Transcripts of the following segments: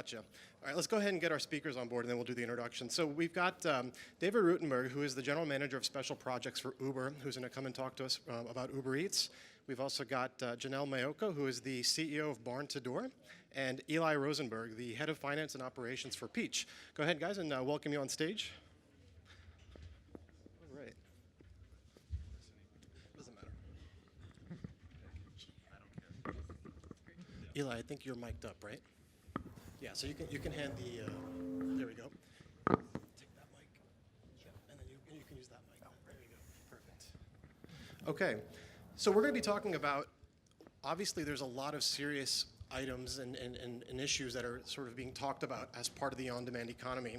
Gotcha. All right, let's go ahead and get our speakers on board, and then we'll do the introduction. So we've got David Rutenberg, who is the General Manager of Special Projects for Uber, who's going to come and talk to us about Uber Eats. We've also got Janelle Maiocco, who is the CEO of Farm2Door, and Eli Rosenberg, the Head of Finance and Operations for Peach. Go ahead, guys, and welcome you on stage. All right. Doesn't matter. Eli, I think you're mic'd up, right? Yeah, so you can hand the, there we go. Take that mic, and then you can use that mic. There you go, perfect. Okay, so we're going to be talking about, obviously there's a lot of serious items and issues that are sort of being talked about as part of the on-demand economy.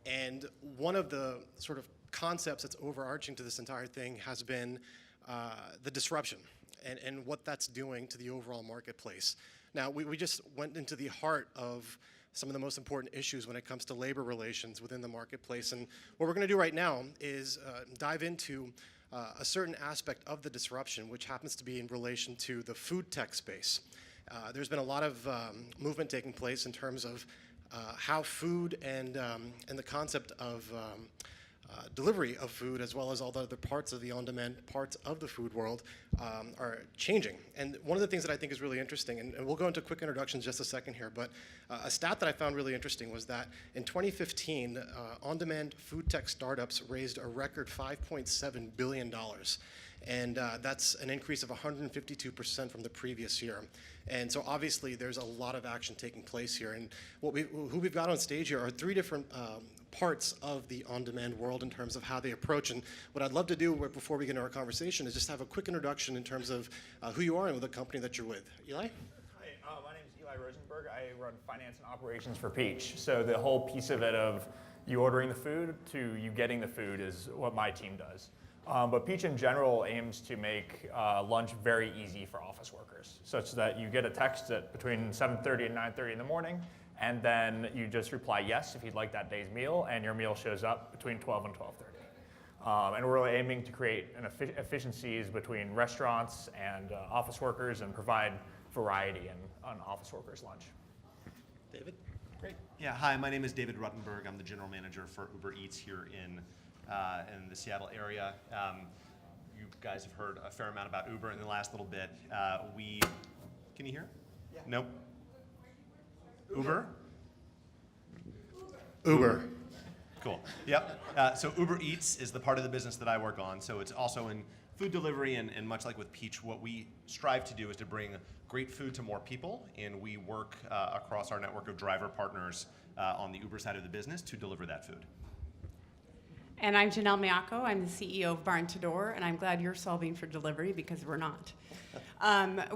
And one of the sort of concepts that's overarching to this entire thing has been the disruption and what that's doing to the overall marketplace. Now, we just went into the heart of some of the most important issues when it comes to labor relations within the marketplace. And what we're going to do right now is dive into a certain aspect of the disruption, which happens to be in relation to the food tech space. There's been a lot of movement taking place in terms of how food and the concept of delivery of food, as well as all the other parts of the on-demand parts of the food world, are changing. And one of the things that I think is really interesting, and we'll go into quick introductions just a second here, but a stat that I found really interesting was that in 2015, on-demand food tech startups raised a record $5.7 billion. And that's an increase of 152% from the previous year. And so obviously there's a lot of action taking place here. And who we've got on stage here are three different parts of the on-demand world in terms of how they approach. And what I'd love to do before we get into our conversation is just have a quick introduction in terms of who you are and the company that you're with. Eli? Hi, my name is Eli Rosenberg. I run finance and operations for Peach. So the whole piece of it of you ordering the food to you getting the food is what my team does. But Peach in general aims to make lunch very easy for office workers, such that you get a text at between 7:30 and 9:30 in the morning, and then you just reply yes if you'd like that day's meal, and your meal shows up between 12 and 12:30. And we're really aiming to create efficiencies between restaurants and office workers and provide variety on office workers' lunch. David? Great. Yeah, hi, my name is David Rutenberg. I'm the general manager for Uber Eats here in the Seattle area. You guys have heard a fair amount about Uber in the last little bit. Can you hear? Yeah. Nope. Uber? Uber. Cool. Yep. So Uber Eats is the part of the business that I work on. So it's also in food delivery, and much like with Peach, what we strive to do is to bring great food to more people, and we work across our network of driver partners on the Uber side of the business to deliver that food. And I'm Janelle Maiocco. I'm the CEO of Farm2Door, and I'm glad you're solving for delivery because we're not.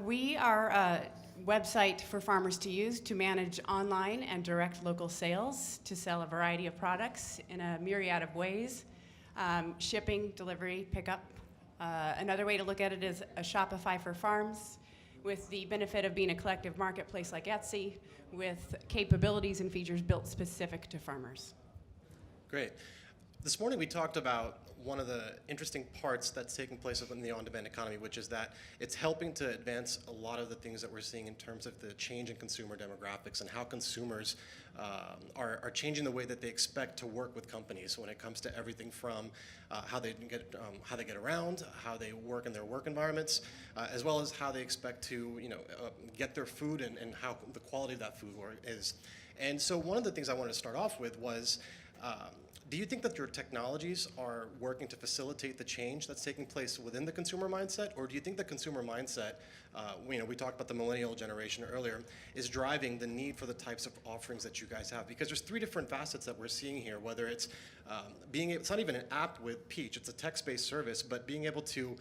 We are a website for farmers to use to manage online and direct local sales, to sell a variety of products in a myriad of ways, shipping, delivery, pickup. Another way to look at it is a Shopify for farms, with the benefit of being a collective marketplace like Etsy, with capabilities and features built specific to farmers. Great. This morning we talked about one of the interesting parts that's taking place within the on-demand economy, which is that it's helping to advance a lot of the things that we're seeing in terms of the change in consumer demographics and how consumers are changing the way that they expect to work with companies when it comes to everything from how they get around, how they work in their work environments, as well as how they expect to get their food and how the quality of that food is. And so one of the things I wanted to start off with was, do you think that your technologies are working to facilitate the change that's taking place within the consumer mindset, or do you think the consumer mindset, we talked about the millennial generation earlier, is driving the need for the types of offerings that you guys have? Because there's three different facets that we're seeing here, whether it's it's not even an app with Peach, it's a text-based service, but being able to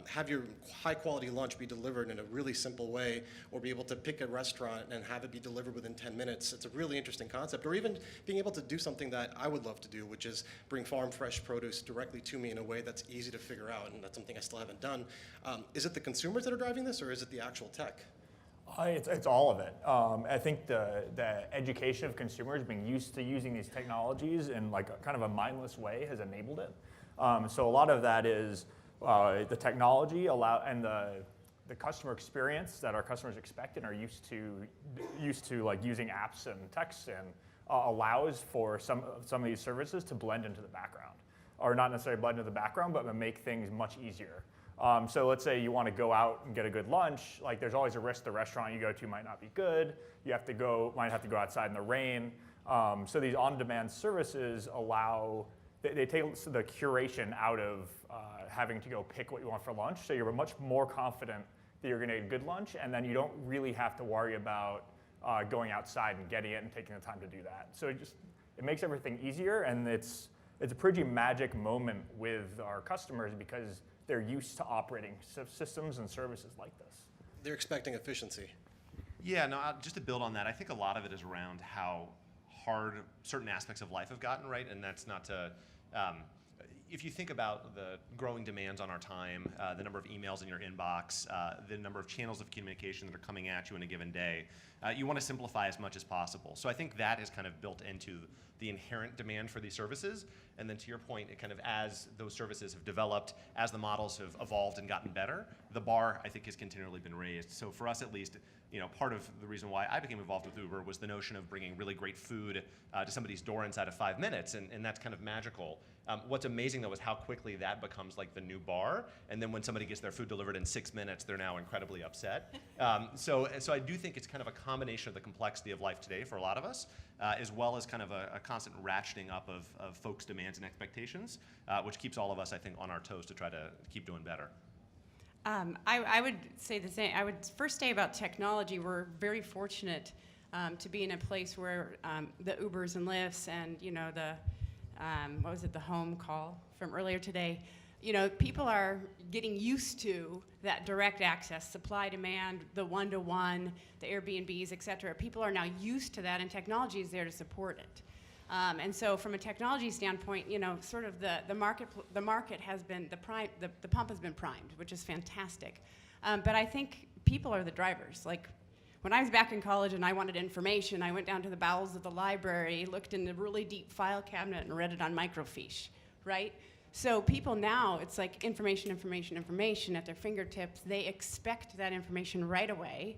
have your high-quality lunch be delivered in a really simple way, or be able to pick a restaurant and have it be delivered within 10 minutes. It's a really interesting concept. Or even being able to do something that I would love to do, which is bring farm fresh produce directly to me in a way that's easy to figure out, and that's something I still haven't done. Is it the consumers that are driving this, or is it the actual tech? It's all of it. I think the education of consumers being used to using these technologies in like a kind of a mindless way has enabled it. So a lot of that is the technology and the the customer experience that our customers expect and are used to like using apps and text and allows for some of these services to blend into the background, or not necessarily blend into the background, but make things much easier. So let's say you want to go out and get a good lunch. Like there's always a risk the restaurant you go to might not be good. You might have to go outside in the rain. So these on-demand services they take the curation out of having to go pick what you want for lunch. So you're much more confident that you're going to get a good lunch, and then you don't really have to worry about going outside and getting it and taking the time to do that. So it makes everything easier, and it's a pretty magic moment with our customers because they're used to operating systems and services like this. They're expecting efficiency. Yeah, no, just to build on that, I think a lot of it is around how hard certain aspects of life have gotten, right? And that's not to, if you think about the growing demands on our time, the number of emails in your inbox, the number of channels of communication that are coming at you in a given day, you want to simplify as much as possible. So I think that is kind of built into the inherent demand for these services. And then to your point, it kind of as those services have developed, as the models have evolved and gotten better, the bar, I think, has continually been raised. So for us at least, part of the reason why I became involved with Uber was the notion of bringing really great food to somebody's door inside of 5 minutes, and that's kind of magical. What's amazing though is how quickly that becomes like the new bar, and then when somebody gets their food delivered in 6 minutes, they're now incredibly upset. So I do think it's kind of a combination of the complexity of life today for a lot of us, as well as kind of a constant ratcheting up of folks' demands and expectations, which keeps all of us, I think, on our toes to try to keep doing better. I would say the same. I would first say about technology, we're very fortunate to be in a place where the Ubers and Lyfts and the home call from earlier today, people are getting used to that direct access, supply demand, the one-to-one, the Airbnbs, et cetera. People are now used to that, and technology is there to support it. And so from a technology standpoint, sort of the market has been, the pump has been primed, which is fantastic. But I think people are the drivers. Like when I was back in college and I wanted information, I went down to the bowels of the library, looked in the really deep file cabinet and read it on microfiche, right? So people now, it's like information at their fingertips. They expect that information right away.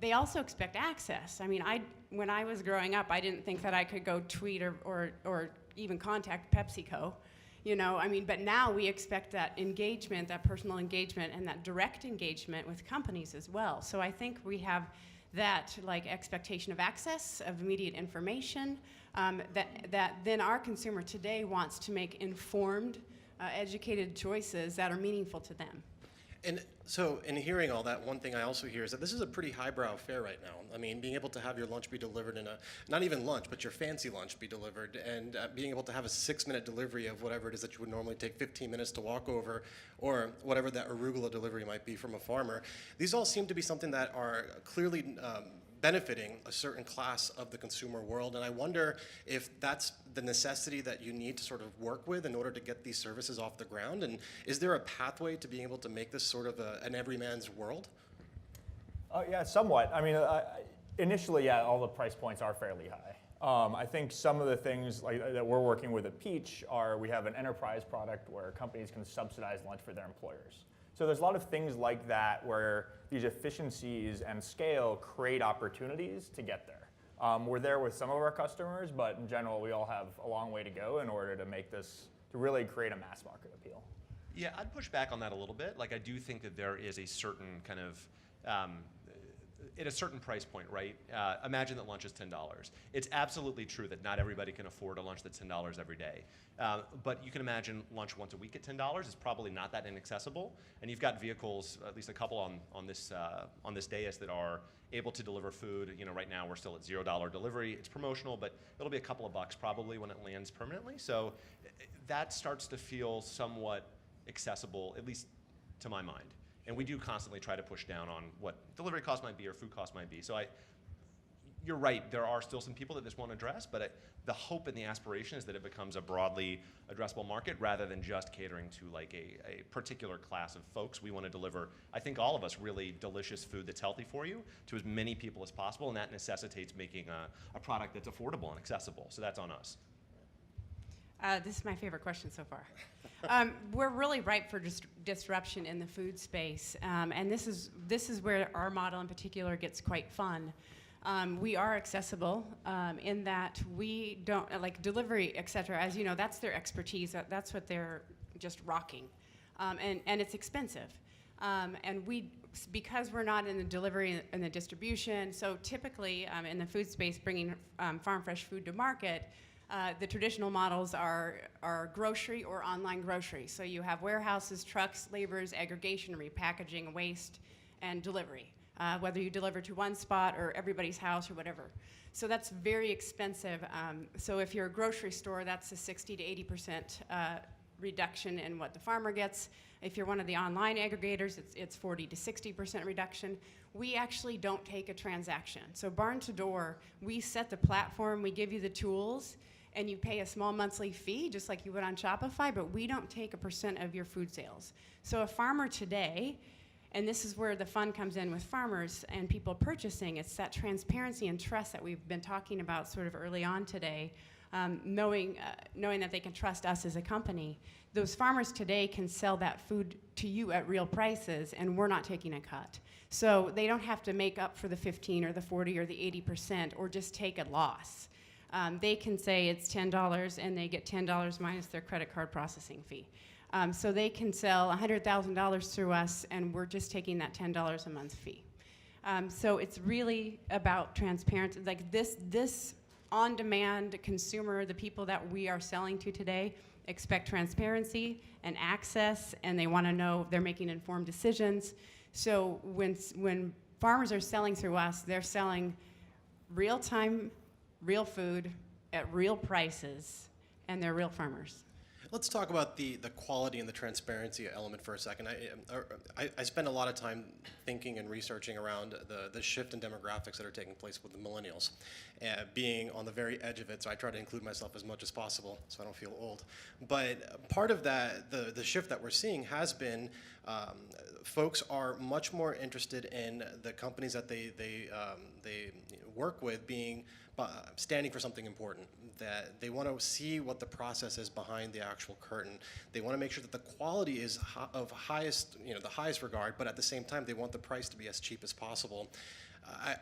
They also expect access. I mean, when I was growing up, I didn't think that I could go tweet or even contact PepsiCo, but now we expect that engagement, that personal engagement, and that direct engagement with companies as well. So I think we have that expectation of access, of immediate information, that then our consumer today wants to make informed, educated choices that are meaningful to them. And so in hearing all that, one thing I also hear is that this is a pretty highbrow fare right now. I mean, being able to have your lunch be delivered not even lunch, but your fancy lunch be delivered, and being able to have a 6-minute delivery of whatever it is that you would normally take 15 minutes to walk over, or whatever that arugula delivery might be from a farmer. These all seem to be something that are clearly benefiting a certain class of the consumer world, and I wonder if that's the necessity that you need to sort of work with in order to get these services off the ground, and is there a pathway to being able to make this sort of an everyman's world? Yeah, somewhat. I mean, initially, yeah, all the price points are fairly high. I think some of the things that we're working with at Peach we have an enterprise product where companies can subsidize lunch for their employers. So there's a lot of things like that where these efficiencies and scale create opportunities to get there. We're there with some of our customers, but in general, we all have a long way to go in order to make this, to really create a mass market appeal. Yeah, I'd push back on that a little bit. I do think that there is a certain kind of, at a certain price point, right? Imagine that lunch is $10. It's absolutely true that not everybody can afford a lunch that's $10 every day. But you can imagine lunch once a week at $10 is probably not that inaccessible. And you've got vehicles, at least a couple on this dais that are able to deliver food. Right now we're still at $0 delivery. It's promotional, but it'll be a couple of bucks probably when it lands permanently. So that starts to feel somewhat accessible, at least to my mind. And we do constantly try to push down on what delivery costs might be or food costs might be. So you're right, there are still some people that this won't address, but the hope and the aspiration is that it becomes a broadly addressable market rather than just catering to a particular class of folks. We want to deliver, I think all of us, really delicious food that's healthy for you to as many people as possible, and that necessitates making a product that's affordable and accessible. So that's on us. This is my favorite question so far. We're really ripe for disruption in the food space, and this is where our model in particular gets quite fun. We are accessible in that we don't, like delivery, et cetera, as you know, that's their expertise. That's what they're just rocking. And it's expensive. And because we're not in the delivery and the distribution, so typically in the food space, bringing farm fresh food to market, the traditional models are grocery or online grocery. So you have warehouses, trucks, laborers, aggregation, repackaging, waste, and delivery. Whether you deliver to one spot or everybody's house or whatever. So that's very expensive. So if you're a grocery store, that's a 60 to 80% reduction in what the farmer gets. If you're one of the online aggregators, it's 40 to 60% reduction. We actually don't take a transaction. So Farm2Door, we set the platform, we give you the tools, and you pay a small monthly fee, just like you would on Shopify, but we don't take a % of your food sales. So a farmer today, and this is where the fun comes in with farmers and people purchasing, it's that transparency and trust that we've been talking about sort of early on today, knowing that they can trust us as a company. Those farmers today can sell that food to you at real prices, and we're not taking a cut. So they don't have to make up for the 15 or the 40 or the 80% or just take a loss. They can say it's $10 and they get $10 minus their credit card processing fee. So they can sell $100,000 through us, and we're just taking that $10 a month fee. So it's really about transparency. Like this on-demand consumer, the people that we are selling to today, expect transparency and access, and they want to know they're making informed decisions. So when farmers are selling through us, they're selling real-time, real food at real prices, and they're real farmers. Let's talk about the quality and the transparency element for a second. I spend a lot of time thinking and researching around the shift in demographics that are taking place with the millennials, being on the very edge of it, so I try to include myself as much as possible so I don't feel old. But part of that, the shift that we're seeing has been folks are much more interested in the companies that they work with being standing for something important, that they want to see what the process is behind the actual curtain. They want to make sure that the quality is of highest, the highest regard, but at the same time, they want the price to be as cheap as possible.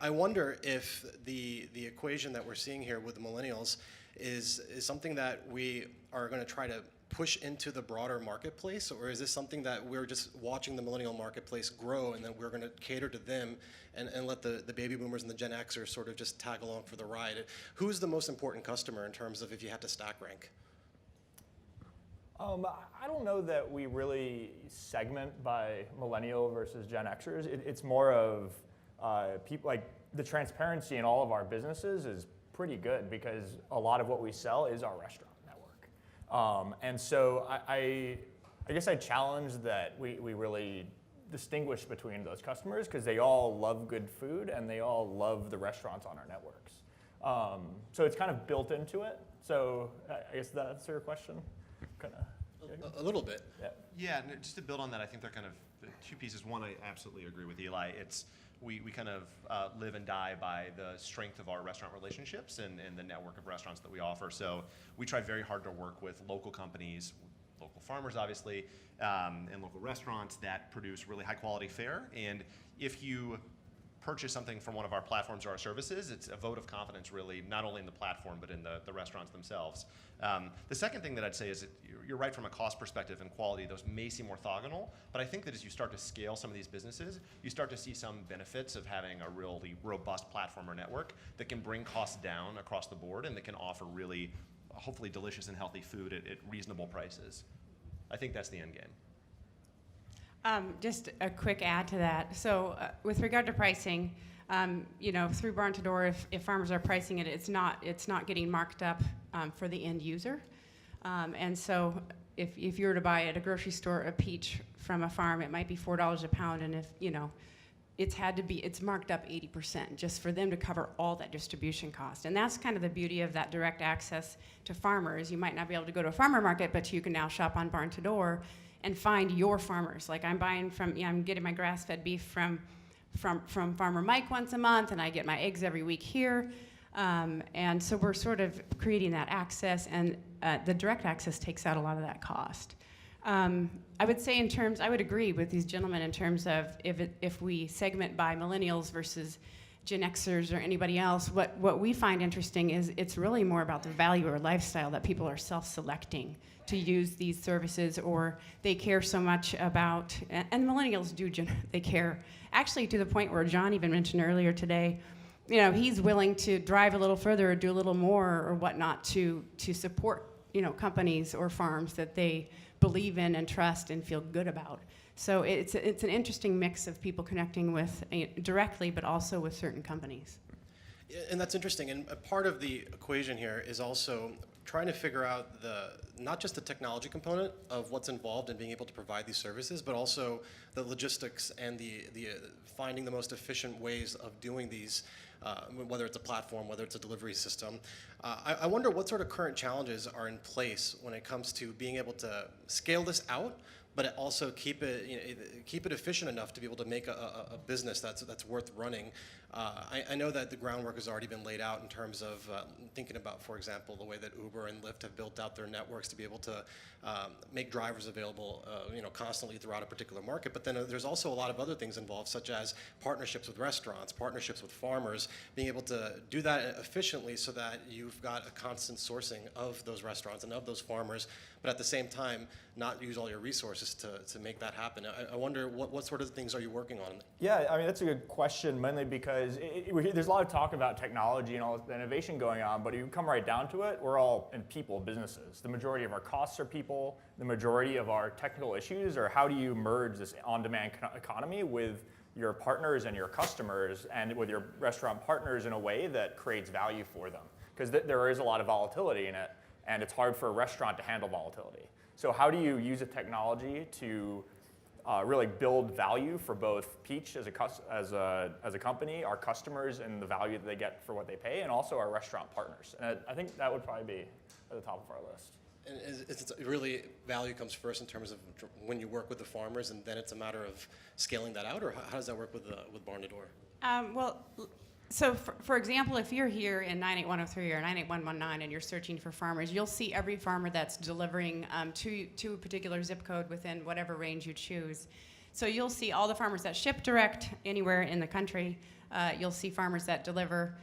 I wonder if the equation that we're seeing here with the millennials is something that we are going to try to push into the broader marketplace, or is this something that we're just watching the millennial marketplace grow and then we're going to cater to them and let the baby boomers and the Gen Xers sort of just tag along for the ride? Who's the most important customer in terms of if you had to stack rank? I don't know that we really segment by millennial versus Gen Xers. It's more of people, like the transparency in all of our businesses is pretty good because a lot of what we sell is our restaurant network. And so I guess I challenge that we really distinguish between those customers because they all love good food and they all love the restaurants on our networks. So it's kind of built into it. So I guess that's your question. A little bit. Yeah, and just to build on that, I think they're kind of two pieces. One, I absolutely agree with Eli. It's we kind of live and die by the strength of our restaurant relationships and the network of restaurants that we offer. So we try very hard to work with local companies, local farmers, obviously, and local restaurants that produce really high quality fare. And if you purchase something from one of our platforms or our services, it's a vote of confidence, really, not only in the platform, but in the restaurants themselves. The second thing that I'd say is that you're right from a cost perspective and quality, those may seem orthogonal, but I think that as you start to scale some of these businesses, you start to see some benefits of having a really robust platform or network that can bring costs down across the board and that can offer really, hopefully, delicious and healthy food at reasonable prices. I think that's the end game. Just a quick add to that. So with regard to pricing, through Farm2Door, if farmers are pricing it, it's not getting marked up for the end user. And so if you were to buy at a grocery store a peach from a farm, it might be $4 a pound, and if it's marked up 80% just for them to cover all that distribution cost. And that's kind of the beauty of that direct access to farmers. You might not be able to go to a farmer market, but you can now shop on Farm2Door and find your farmers. Like I'm getting my grass-fed beef from Farmer Mike once a month, and I get my eggs every week here. And so we're sort of creating that access, and the direct access takes out a lot of that cost. I would say I would agree with these gentlemen in terms of if we segment by millennials versus Gen Xers or anybody else, what we find interesting is it's really more about the value or lifestyle that people are self-selecting to use these services, or they care so much about, and millennials do, they care, actually to the point where John even mentioned earlier today, he's willing to drive a little further or do a little more or whatnot to support, companies or farms that they believe in and trust and feel good about. So it's an interesting mix of people connecting with directly, but also with certain companies. And that's interesting. And a part of the equation here is also trying to figure out not just the technology component of what's involved in being able to provide these services, but also the logistics and the finding the most efficient ways of doing these, whether it's a platform, whether it's a delivery system. I wonder what sort of current challenges are in place when it comes to being able to scale this out, but also keep it efficient enough to be able to make a business that's worth running. I know that the groundwork has already been laid out in terms of thinking about, for example, the way that Uber and Lyft have built out their networks to be able to make drivers available, constantly throughout a particular market. But then there's also a lot of other things involved, such as partnerships with restaurants, partnerships with farmers, being able to do that efficiently so that you've got a constant sourcing of those restaurants and of those farmers, but at the same time, not use all your resources to make that happen. I wonder what sort of things are you working on? Yeah, I mean, that's a good question, mainly because there's a lot of talk about technology and all the innovation going on, but if you come right down to it, we're all in people businesses. The majority of our costs are people. The majority of our technical issues are how do you merge this on-demand economy with your partners and your customers and with your restaurant partners in a way that creates value for them. Because there is a lot of volatility in it, and it's hard for a restaurant to handle volatility. So how do you use a technology to really build value for both Peach as a company, our customers, and the value that they get for what they pay, and also our restaurant partners? And I think that would probably be at the top of our list. And it's really value comes first in terms of when you work with the farmers, and then it's a matter of scaling that out, or how does that work with Farm2Door? Well, so for example, if you're here in 98103 or 98119 and you're searching for farmers, you'll see every farmer that's delivering to a particular zip code within whatever range you choose. So you'll see all the farmers that ship direct anywhere in the country. You'll see farmers that deliver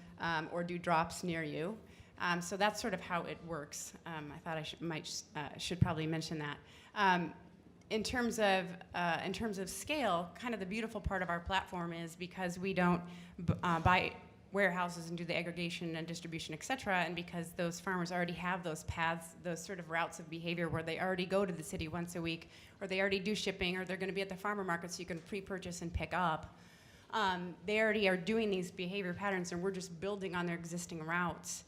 or do drops near you. So that's sort of how it works. I thought I should probably mention that. In terms of scale, kind of the beautiful part of our platform is because we don't buy warehouses and do the aggregation and distribution, et cetera, and because those farmers already have those paths, those sort of routes of behavior where they already go to the city once a week, or they already do shipping, or they're going to be at the farmer market so you can pre-purchase and pick up. They already are doing these behavior patterns, and we're just building on their existing routes.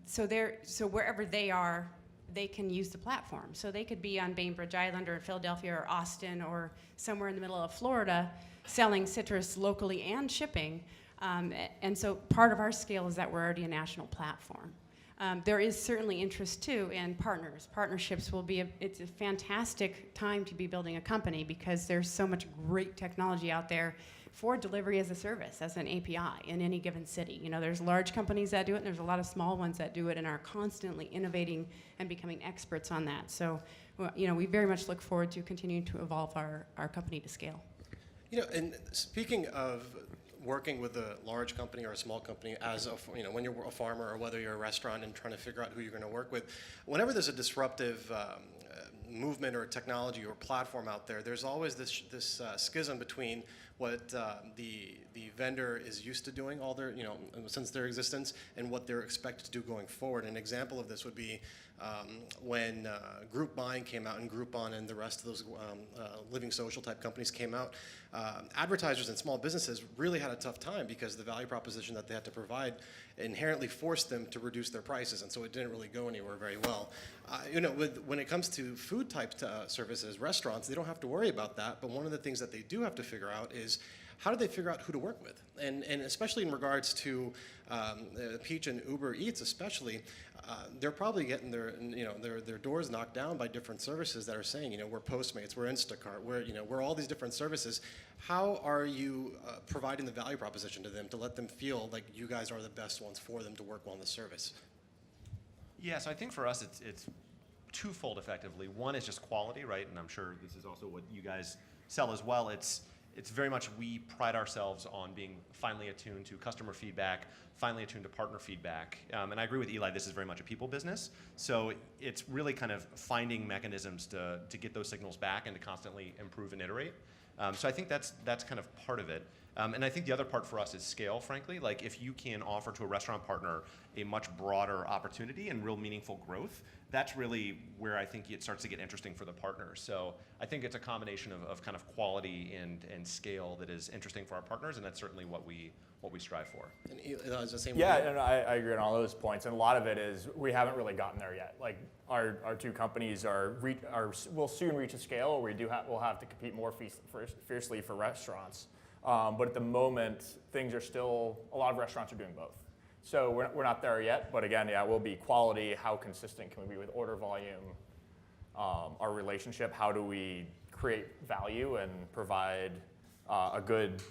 So wherever they are, they can use the platform. So they could be on Bainbridge Island or Philadelphia or Austin or somewhere in the middle of Florida selling citrus locally and shipping. And so part of our scale is that we're already a national platform. There is certainly interest too in partners. Partnerships will be, it's a fantastic time to be building a company because there's so much great technology out there for delivery as a service, as an API in any given city. There's large companies that do it, and there's a lot of small ones that do it and are constantly innovating and becoming experts on that. So, we very much look forward to continuing to evolve our company to scale. And speaking of working with a large company or a small company, when you're a farmer or whether you're a restaurant and trying to figure out who you're going to work with, whenever there's a disruptive movement or technology or platform out there, there's always this schism between what the vendor is used to doing since their existence and what they're expected to do going forward. An example of this would be when group buying came out and Groupon and the rest of those living social type companies came out. Advertisers and small businesses really had a tough time because the value proposition that they had to provide inherently forced them to reduce their prices, and so it didn't really go anywhere very well. When it comes to food type services, restaurants, they don't have to worry about that, but one of the things that they do have to figure out is is how do they figure out who to work with? And especially in regards to Peach and Uber Eats especially, they're probably getting their doors knocked down by different services that are saying, we're Postmates, we're Instacart, we're all these different services. How are you providing the value proposition to them to let them feel like you guys are the best ones for them to work on the service? Yeah, so I think for us it's twofold effectively. One is just quality, right? And I'm sure this is also what you guys sell as well. It's very much we pride ourselves on being finely attuned to customer feedback, finely attuned to partner feedback. And I agree with Eli, this is very much a people business. So it's really kind of finding mechanisms to get those signals back and to constantly improve and iterate. So I think that's kind of part of it. And I think the other part for us is scale, frankly. Like if you can offer to a restaurant partner a much broader opportunity and real meaningful growth, that's really where I think it starts to get interesting for the partners. So I think it's a combination of kind of quality and scale that is interesting for our partners, and that's certainly what we strive for. And Eli, is the same Yeah, way? and I agree on all those points, and a lot of it is we haven't really gotten there yet. Like our two companies will soon reach a scale where we'll have to compete more fiercely for restaurants. But at the moment, things are still, a lot of restaurants are doing both. So we're not there yet, but again, yeah, we'll be quality, how consistent can we be with order volume, our relationship, how do we create value and provide a good,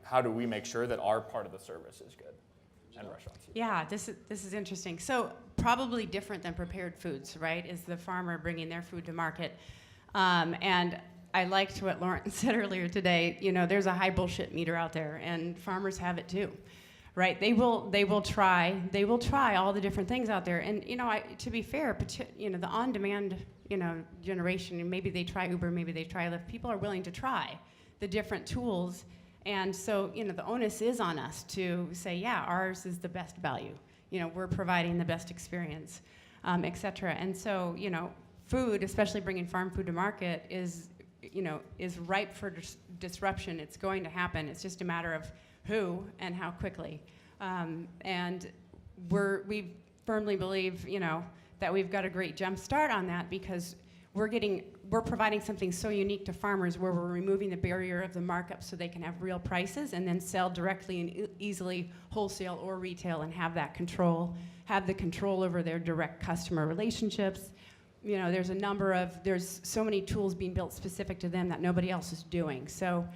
how do we make sure that our part of the service is good and restaurants. Yeah, this is interesting. So probably different than prepared foods, right? Is the farmer bringing their food to market. And I liked what Lauren said earlier today. There's a high bullshit meter out there, and farmers have it too, right? They will try all the different things out there. And to be fair, the on-demand generation, maybe they try Uber, maybe they try Lyft. People are willing to try the different tools, and so the onus is on us to say, yeah, ours is the best value. We're providing the best experience, et cetera. And so food, especially bringing farm food to market, is ripe for disruption. It's going to happen. It's just a matter of who and how quickly. And we firmly believe, that we've got a great jump start on that because we're providing something so unique to farmers where we're removing the barrier of the markup so they can have real prices and then sell directly and easily wholesale or retail and have the control over their direct customer relationships. There's so many tools being built specific to them that nobody else is doing. So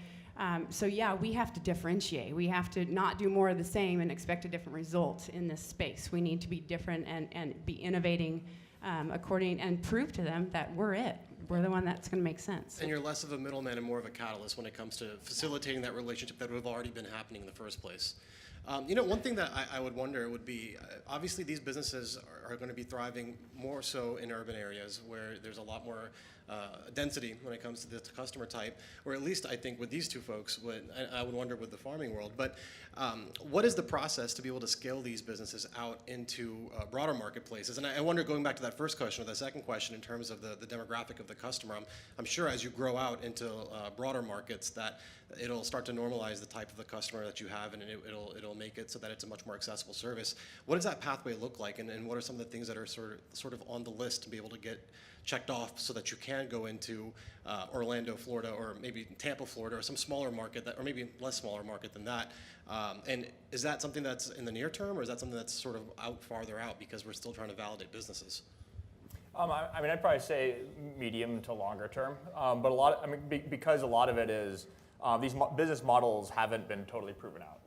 yeah, we have to differentiate. We have to not do more of the same and expect a different result in this space. We need to be different and be innovating and prove to them that we're it. We're the one that's going to make sense. And you're less of a middleman and more of a catalyst when it comes to facilitating that relationship that would have already been happening in the first place. One thing that I would wonder would be, obviously these businesses are going to be thriving more so in urban areas where there's a lot more density when it comes to the customer type, or at least I think with these two folks, I would wonder with the farming world. But what is the process to be able to scale these businesses out into broader marketplaces? And I wonder, going back to that first question or the second question in terms of the demographic of the customer, I'm sure as you grow out into broader markets that it'll start to normalize the type of the customer that you have, and it'll make it so that it's a much more accessible service. What does that pathway look like, and what are some of the things that are sort of on the list to be able to get checked off so that you can go into Orlando, Florida, or maybe Tampa, Florida, or some smaller market or maybe less smaller market than that? And is that something that's in the near term, or is that something that's sort of farther out because we're still trying to validate businesses? I'd probably say medium to longer term, but because a lot of it is these business models haven't been totally proven out.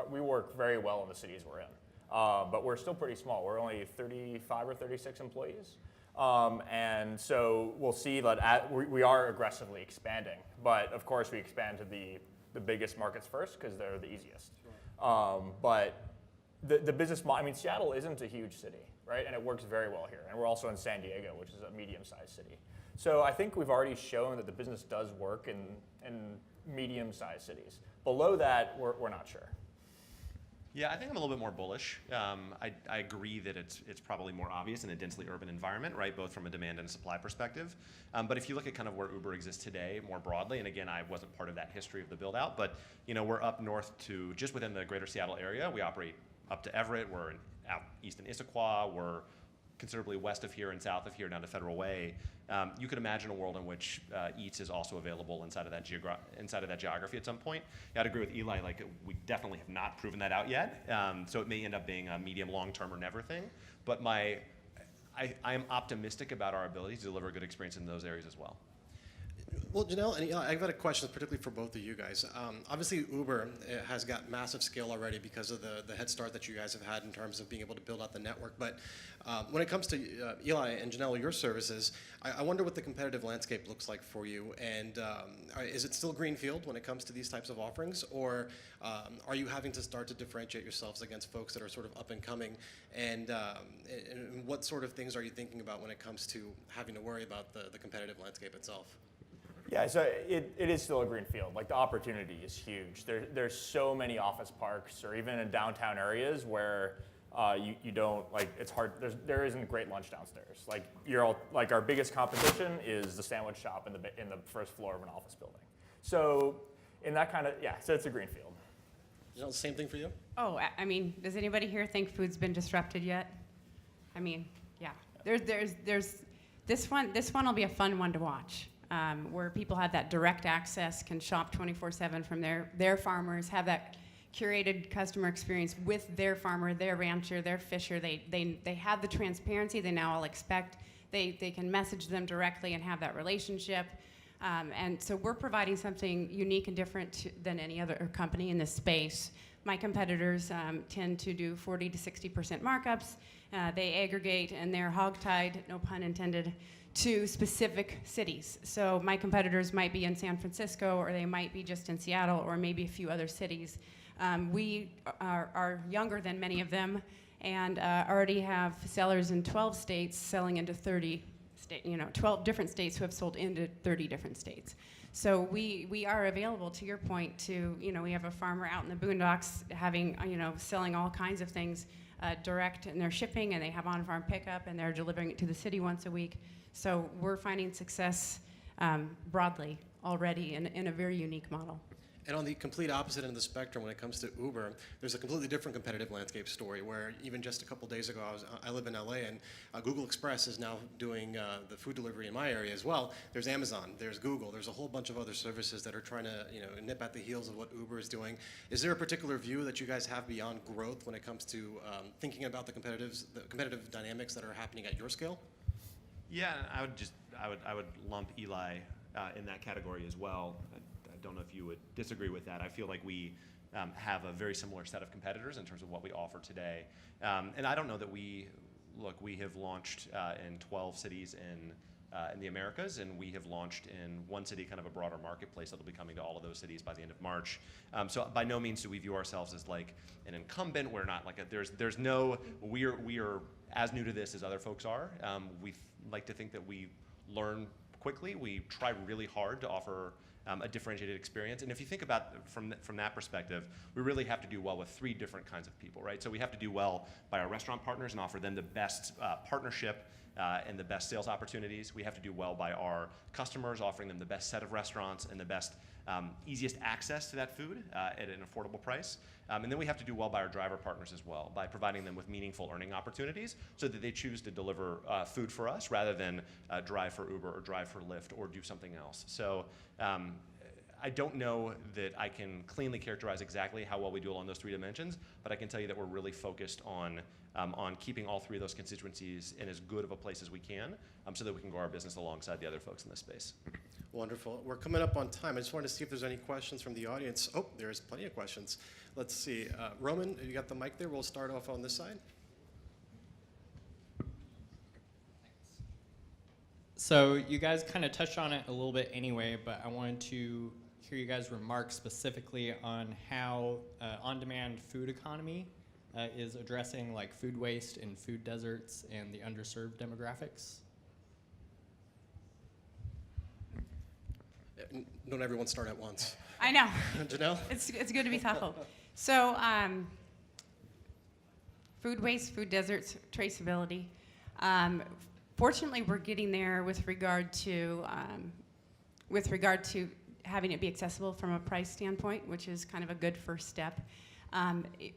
We work very well in the cities we're in, but we're still pretty small. We're only 35 or 36 employees. And so we'll see that we are aggressively expanding, but of course we expand to the biggest markets first because they're the easiest. Sure. But the business model, Seattle isn't a huge city, right? And it works very well here. And we're also in San Diego, which is a medium-sized city. So I think we've already shown that the business does work in medium-sized cities. Below that, we're not sure. Yeah, I think I'm a little bit more bullish. I agree that it's probably more obvious in a densely urban environment, right, both from a demand and a supply perspective. But if you look at kind of where Uber exists today more broadly, and again, I wasn't part of that history of the build out, but we're up north to just within the greater Seattle area. We operate up to Everett. We're out east in Issaquah. We're considerably west of here and south of here down to Federal Way, you could imagine a world in which Eats is also available inside of that geography at some point. I'd agree with Eli, like we definitely have not proven that out yet, so it may end up being a medium, long-term, or never thing, but I am optimistic about our ability to deliver a good experience in those areas as well. Well, Janelle and Eli, I've got a question particularly for both of you guys. Obviously, Uber has got massive scale already because of the head start that you guys have had in terms of being able to build out the network. But when it comes to Eli and Janelle, your services, I wonder what the competitive landscape looks like for you. And is it still greenfield when it comes to these types of offerings? Or are you having to start to differentiate yourselves against folks that are sort of up and coming? And what sort of things are you thinking about when it comes to having to worry about the competitive landscape itself? Yeah, so it is still a green field. Like the opportunity is huge. There's so many office parks or even in downtown areas where you don't, like it's hard, there isn't great lunch downstairs. Like our biggest competition is the sandwich shop in the first floor of an office building. So in that kind of, so it's a green field. Janelle, same thing for you? Oh, I mean, does anybody here think food's been disrupted yet? I mean, yeah. There's this one will be a fun one to watch. Where people have that direct access, can shop 24/7 from their farmers, have that curated customer experience with their farmer, their rancher, their fisher. They have the transparency they now all expect. They can message them directly and have that relationship. And so we're providing something unique and different than any other company in this space. My competitors tend to do 40 to 60% markups. They aggregate and they're hogtied, no pun intended, to specific cities. So my competitors might be in San Francisco, or they might be just in Seattle, or maybe a few other cities. We are younger than many of them, and already have sellers in 12 states selling into 12 different states who have sold into 30 different states. So we are available, to your point, to, we have a farmer out in the boondocks having, selling all kinds of things direct in their shipping, and they have on-farm pickup, and they're delivering it to the city once a week. So we're finding success broadly already in a very unique model. And on the complete opposite end of the spectrum, when it comes to Uber, there's a completely different competitive landscape story where even just a couple days ago, I live in LA, and Google Express is now doing the food delivery in my area as well. There's Amazon, there's Google, there's a whole bunch of other services that are trying to nip at the heels of what Uber is doing. Is there a particular view that you guys have beyond growth when it comes to thinking about the competitive dynamics that are happening at your scale? Yeah, I would lump Eli in that category as well. I don't know if you would disagree with that. I feel like we have a very similar set of competitors in terms of what we offer today. And I don't know that we have launched in 12 cities in the Americas, and we have launched in one city, kind of a broader marketplace that'll be coming to all of those cities by the end of March. So by no means do we view ourselves as like an incumbent. We're not like we are as new to this as other folks are. We like to think that we learn quickly. We try really hard to offer a differentiated experience. And if you think about from that perspective, we really have to do well with three different kinds of people, right? So we have to do well by our restaurant partners and offer them the best partnership and the best sales opportunities. We have to do well by our customers, offering them the best set of restaurants and the best, easiest access to that food at an affordable price. And then we have to do well by our driver partners as well, by providing them with meaningful earning opportunities so that they choose to deliver food for us rather than drive for Uber or drive for Lyft or do something else. So I don't know that I can cleanly characterize exactly how well we do along those three dimensions, but I can tell you that we're really focused on keeping all three of those constituencies in as good of a place as we can so that we can grow our business alongside the other folks in this space. Wonderful. We're coming up on time. I just wanted to see if there's any questions from the audience. Oh, there's plenty of questions. Let's see. Roman, you got the mic there? We'll start off on this side. So you guys kind of touched on it a little bit anyway, but I wanted to hear you guys remark specifically on how on-demand food economy is addressing like food waste and food deserts and the underserved demographics. Don't everyone start at once. I know. Janelle? It's good to be thoughtful. So food waste, food deserts, traceability. Fortunately, we're getting there with regard to having it be accessible from a price standpoint, which is kind of a good first step.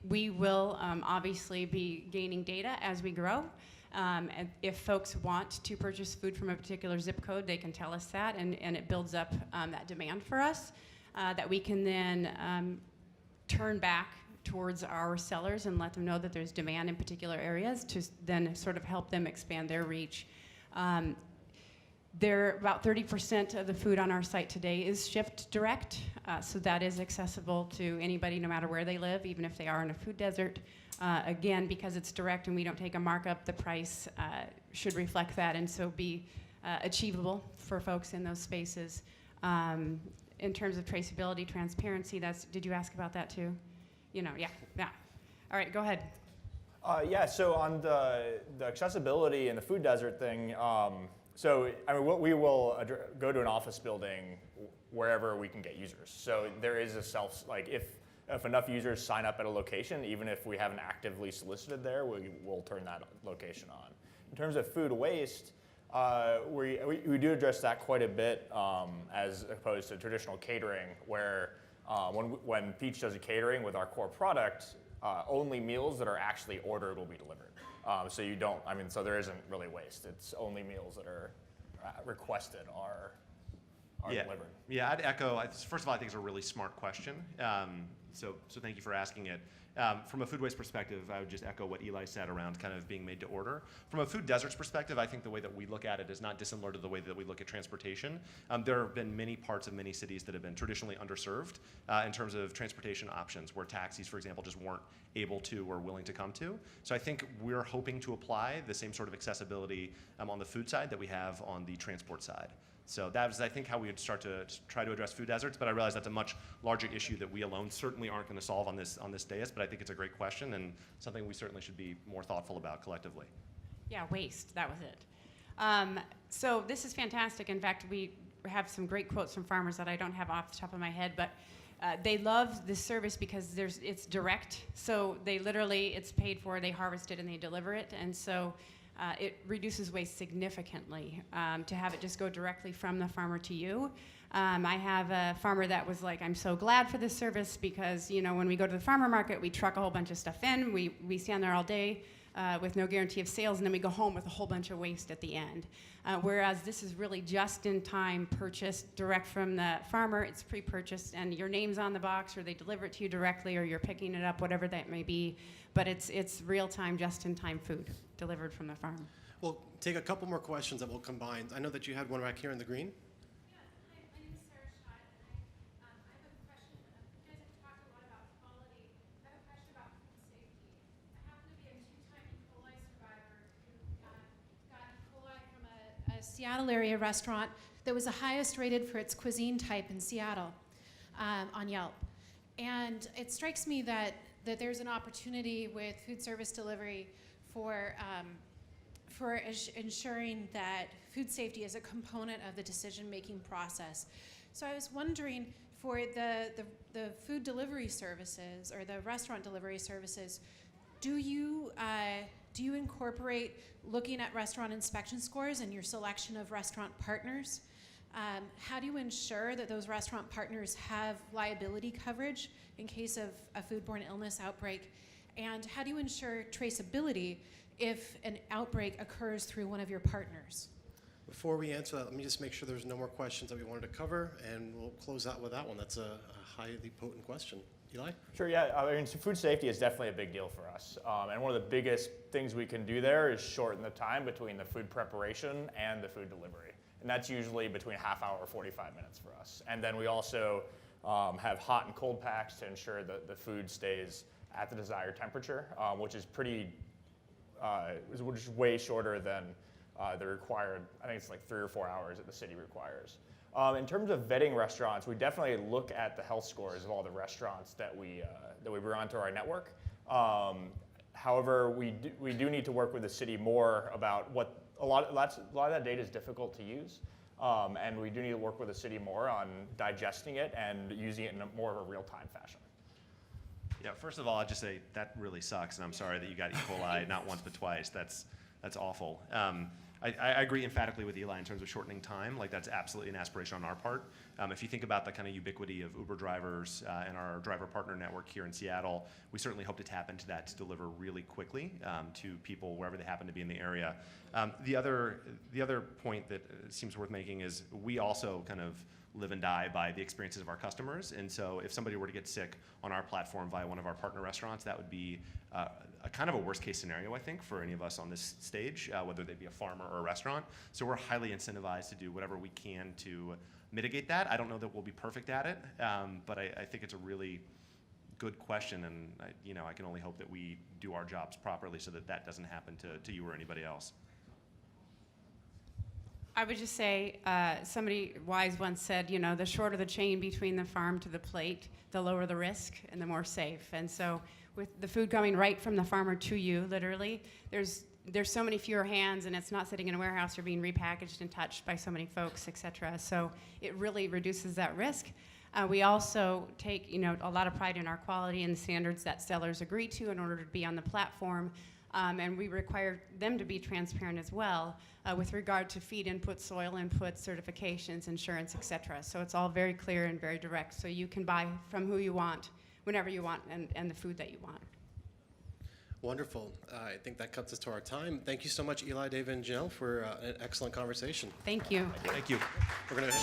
We will obviously be gaining data as we grow. And if folks want to purchase food from a particular zip code, they can tell us that, and it builds up that demand for us that we can then turn back towards our sellers and let them know that there's demand in particular areas to then sort of help them expand their reach. About 30% of the food on our site today is shipped direct, so that is accessible to anybody no matter where they live, even if they are in a food desert. Again, because it's direct and we don't take a markup, the price should reflect that and so be achievable for folks in those spaces. In terms of traceability, transparency, did you ask about that too? Yeah. All right, go ahead. Yeah, so on the accessibility and the food desert thing, we will go to an office building wherever we can get users. So there is if enough users sign up at a location, even if we haven't actively solicited there, we'll turn that location on. In terms of food waste, we do address that quite a bit as opposed to traditional catering, where when Peach does a catering with our core product, only meals that are actually ordered will be delivered. So there isn't really waste. It's only meals that are requested are delivered. Yeah, I'd echo. First of all, I think it's a really smart question. So thank you for asking it. From a food waste perspective, I would just echo what Eli said around kind of being made to order. From a food deserts perspective, I think the way that we look at it is not dissimilar to the way that we look at transportation. There have been many parts of many cities that have been traditionally underserved in terms of transportation options, where taxis, for example, just weren't able to or willing to come to. So I think we're hoping to apply the same sort of accessibility on the food side that we have on the transport side. So that is, I think, how we would start to try to address food deserts. But I realize that's a much larger issue that we alone certainly aren't going to solve on this dais. But I think it's a great question and something we certainly should be more thoughtful about collectively. Yeah, waste. That was it. So this is fantastic. In fact, we have some great quotes from farmers that I don't have off the top of my head, but they love this service because it's direct. So it's paid for, they harvest it, and they deliver it. And so it reduces waste significantly to have it just go directly from the farmer to you. I have a farmer that was like, I'm so glad for this service because, when we go to the farmer market, we truck a whole bunch of stuff in. We stand there all day with no guarantee of sales, and then we go home with a whole bunch of waste at the end. Whereas this is really just-in-time purchased direct from the farmer. It's pre-purchased, and your name's on the box, or they deliver it to you directly, or you're picking it up, whatever that may be. But it's real-time, just-in-time food delivered from the farm. We'll take a couple more questions that we'll combine. I know that you had one back here in the green. Yeah, hi, my name is Sarah Schott, and I have a question. You guys have talked a lot about quality. I have a question about food safety. I happen to be a two-time E. coli survivor who got E. coli from a Seattle area restaurant that was the highest rated for its cuisine type in Seattle on Yelp. And it strikes me that there's an opportunity with food service delivery for ensuring that food safety is a component of the decision-making process. So I was wondering, for the food delivery services or the restaurant delivery services, do you incorporate looking at restaurant inspection scores in your selection of restaurant partners? How do you ensure that those restaurant partners have liability coverage in case of a foodborne illness outbreak? And how do you ensure traceability if an outbreak occurs through one of your partners? Before we answer that, let me just make sure there's no more questions that we wanted to cover, and we'll close out with that one. That's a highly potent question. Eli? Sure, yeah. I mean, so food safety is definitely a big deal for us. And one of the biggest things we can do there is shorten the time between the food preparation and the food delivery. And that's usually between a half hour or 45 minutes for us. And then we also have hot and cold packs to ensure that the food stays at the desired temperature, which is which is way shorter than the required, I think it's like 3 or 4 hours that the city requires. In terms of vetting restaurants, we definitely look at the health scores of all the restaurants that we bring onto our network. However, we do need to work with the city more about what a lot of that data is difficult to use, and we do need to work with the city more on digesting it and using it in more of a real-time fashion. Yeah, first of all, I'd just say that really sucks, and I'm sorry that you got E. coli not once but twice. That's awful. I agree emphatically with Eli in terms of shortening time. Like that's absolutely an aspiration on our part. If you think about the kind of ubiquity of Uber drivers and our driver partner network here in Seattle, we certainly hope to tap into that to deliver really quickly to people wherever they happen to be in the area. The other point that seems worth making is we also kind of live and die by the experiences of our customers. And so if somebody were to get sick on our platform via one of our partner restaurants, that would be a kind of a worst case scenario, I think, for any of us on this stage, whether they be a farmer or a restaurant. So we're highly incentivized to do whatever we can to mitigate that. I don't know that we'll be perfect at it, but I think it's a really good question, and I can only hope that we do our jobs properly so that that doesn't happen to you or anybody else. I would just say, somebody wise once said, the shorter the chain between the farm to the plate, the lower the risk and the more safe. And so with the food coming right from the farmer to you, literally, there's so many fewer hands, and it's not sitting in a warehouse or being repackaged and touched by so many folks, et cetera. So it really reduces that risk. We also take, a lot of pride in our quality and standards that sellers agree to in order to be on the platform. And we require them to be transparent as well with regard to feed input, soil input, certifications, insurance, et cetera. So it's all very clear and very direct. So you can buy from who you want, whenever you want, and the food that you want. Wonderful. I think that cuts us to our time. Thank you so much, Eli, David, and Janelle, for an excellent conversation. Thank you. Thank you. We're going to